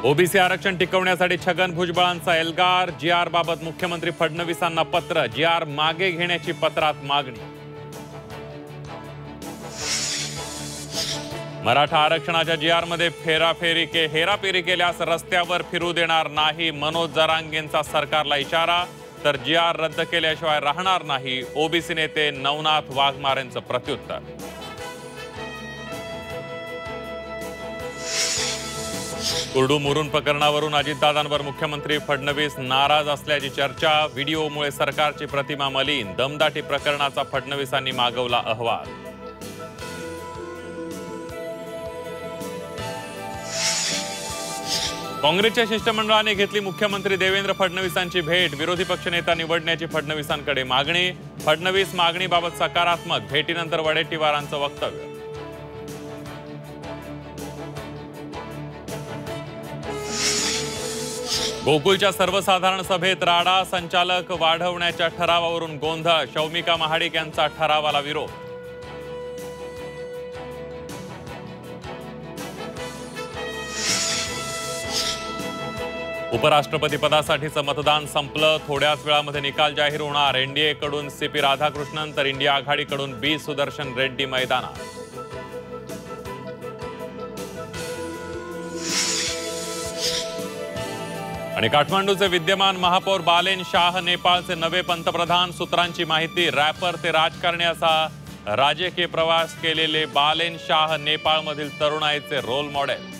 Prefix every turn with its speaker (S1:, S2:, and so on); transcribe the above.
S1: OBC आरक्षण टिकवण्यासाठी छगन भुजबळांचा एल्गार। जी-आर बाबत मुख्यमंत्री फडणवीसांना पत्र। जी-आर मागे घेण्याची पत्रात मागणी। मराठा आरक्षणाच्या जी-आर मध्ये हेराफेरी केल्यास रस्त्यावर फिरू देणार नाही। मनोज जरांगेंचा सरकारला इशारा। तर जी-आर रद्द केल्याशिवाय राहणार नाही। ओबीसी नेते नवनाथ वाघमारेंचं प्रत्युत्तर। कुर्डू मुरुम प्रकरणावरून अजितदादांवर मुख्यमंत्री फडणवीस नाराज असल्याची चर्चा। व्हिडिओमुळे सरकारची प्रतिमा मलिन। दमदाटी प्रकरणाचा फडणवीसांनी मागवला अहवाल। काँग्रेसच्या शिष्टमंडळाने घेतली मुख्यमंत्री देवेंद्र फडणवीसांची भेट। विरोधी पक्षनेता निवडण्याची फडणवीसांकडे मागणी। फडणवीस मागणीबाबत सकारात्मक। भेटीनंतर वडेट्टीवारांचं वक्तव्य। गोकुळच्या सर्वसाधारण सभेत राडा। संचालक वाढवण्याच्या ठरावावरून गोंधळ। शौमिका महाडिक यांचा ठरावाला विरोध। उपराष्ट्रपती पदासाठीचं मतदान संपलं। थोड्याच वेळामध्ये निकाल जाहीर होणार। एनडीए कडून सीपी राधाकृष्णन तर इंडिया आघाडीकडून बी सुदर्शन रेड्डी मैदानात। आणि काठमांडूचे विद्यमान महापौर बालेन शाह नेपाळचे नवे पंतप्रधान। सूत्रांची माहिती। रॅपर ते राजकारणी असा राजकीय प्रवास केलेले बालेन शाह नेपाळमधील तरुणाईचे रोल मॉडेल।